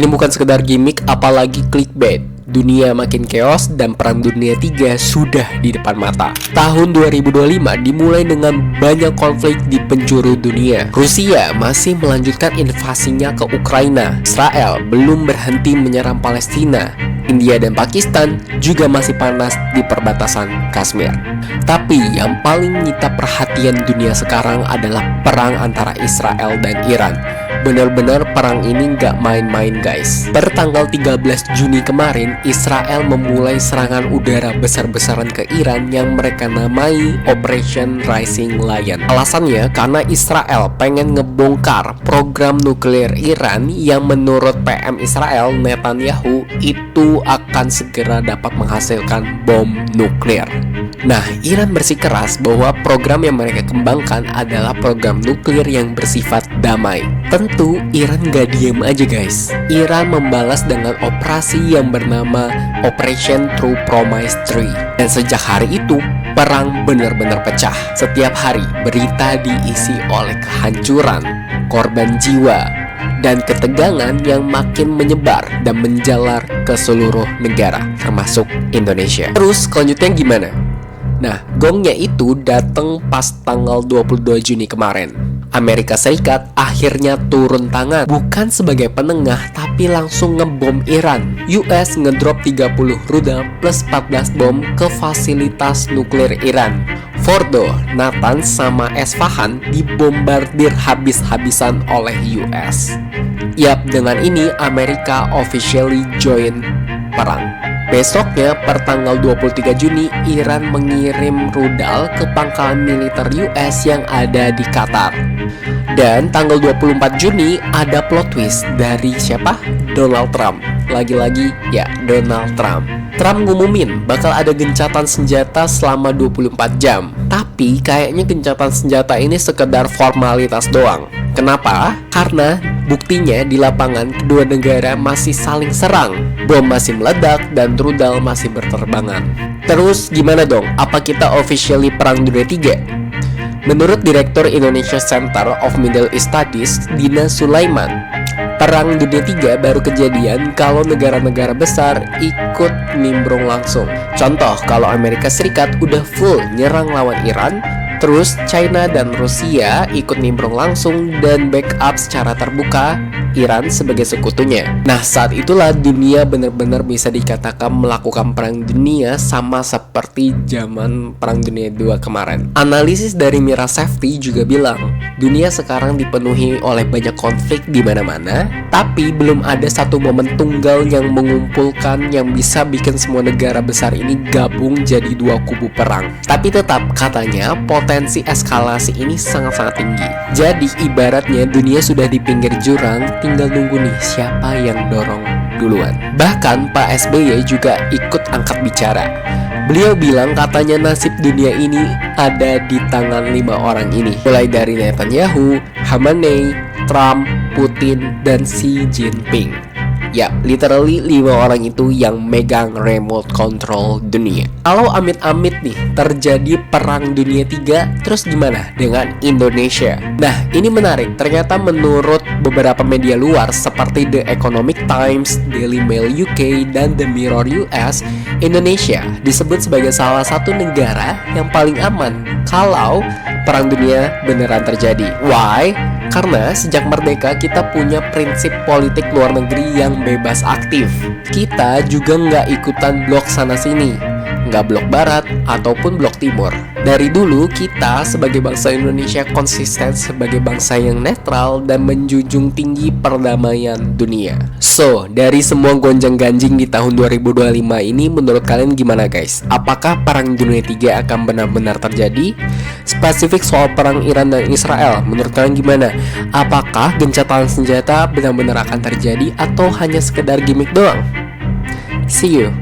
Ini bukan sekedar gimmick, apalagi clickbait. Dunia makin chaos dan Perang Dunia III sudah di depan mata. Tahun 2025 dimulai dengan banyak konflik di penjuru dunia. Rusia masih melanjutkan invasinya ke Ukraina. Israel belum berhenti menyerang Palestina. India dan Pakistan juga masih panas di perbatasan Kashmir. Tapi yang paling menyita perhatian dunia sekarang adalah perang antara Israel dan Iran. Benar-benar perang ini nggak main-main guys. Per tanggal 13 Juni kemarin, Israel memulai serangan udara besar-besaran ke Iran yang mereka namai Operation Rising Lion. Alasannya karena Israel pengen ngebongkar program nuklir Iran yang menurut PM Israel Netanyahu itu akan segera dapat menghasilkan bom nuklir. Nah, Iran bersikeras bahwa program yang mereka kembangkan adalah program nuklir yang bersifat damai. Tentu, Iran gak diem aja guys. Iran membalas dengan operasi yang bernama Operation True Promise 3. Dan sejak hari itu, perang benar-benar pecah. Setiap hari, berita diisi oleh kehancuran, korban jiwa, dan ketegangan yang makin menyebar dan menjalar ke seluruh negara, termasuk Indonesia. Terus, selanjutnya gimana? Nah, gongnya itu datang pas tanggal 22 Juni kemarin. Amerika Serikat akhirnya turun tangan, bukan sebagai penengah, tapi langsung ngebom Iran. US ngedrop 30 rudal plus 14 bom ke fasilitas nuklir Iran. Fordo, Natanz, sama Esfahan dibombardir habis-habisan oleh US. Yap, dengan ini Amerika officially join perang. Besoknya, per tanggal 23 Juni, Iran mengirim rudal ke pangkalan militer US yang ada di Qatar. Dan tanggal 24 Juni, ada plot twist dari siapa? Donald Trump. Lagi-lagi, ya, Donald Trump. Trump ngumumin bakal ada gencatan senjata selama 24 jam. Tapi kayaknya gencatan senjata ini sekedar formalitas doang. Kenapa? Karena buktinya di lapangan kedua negara masih saling serang, bom masih meledak, dan rudal masih berterbangan. Terus gimana dong? Apa kita officially Perang Dunia III? Menurut Direktur Indonesia Center of Middle East Studies, Dina Sulaiman, Perang Dunia III baru kejadian kalau negara-negara besar ikut nimbrung langsung. Contoh, kalau Amerika Serikat udah full nyerang lawan Iran, terus China dan Rusia ikut nimbrung langsung dan backup secara terbuka Iran sebagai sekutunya. Nah, saat itulah dunia benar-benar bisa dikatakan melakukan perang dunia sama seperti zaman Perang Dunia II kemarin. Analisis dari Mira Safety juga bilang, dunia sekarang dipenuhi oleh banyak konflik di mana-mana, tapi belum ada satu momen tunggal yang mengumpulkan yang bisa bikin semua negara besar ini gabung jadi dua kubu perang. Tapi tetap katanya potensi eskalasi ini sangat-sangat tinggi. Jadi ibaratnya dunia sudah di pinggir jurang, tinggal nunggu nih siapa yang dorong duluan. Bahkan Pak SBY juga ikut angkat bicara. Beliau bilang katanya nasib dunia ini ada di tangan 5 orang ini. Mulai dari Netanyahu, Khamenei, Trump, Putin, dan Xi Jinping. Ya, literally 5 orang itu yang megang remote control dunia. Kalau amit-amit nih terjadi Perang Dunia III, terus gimana dengan Indonesia? Nah, ini menarik. Ternyata menurut beberapa media luar seperti The Economic Times, Daily Mail UK, dan The Mirror US, Indonesia disebut sebagai salah satu negara yang paling aman kalau Perang Dunia beneran terjadi. Why? Karena sejak merdeka kita punya prinsip politik luar negeri yang bebas aktif. Kita juga nggak ikutan blok sana-sini, nggak blok barat ataupun blok timur. Dari dulu kita sebagai bangsa Indonesia konsisten sebagai bangsa yang netral dan menjunjung tinggi perdamaian dunia. So, dari semua gonjang-ganjing di tahun 2025 ini menurut kalian gimana guys? Apakah Perang Dunia III akan benar-benar terjadi? Spesifik soal perang Iran dan Israel, menurut kalian gimana? Apakah gencatan senjata benar-benar akan terjadi atau hanya sekedar gimmick doang? See you!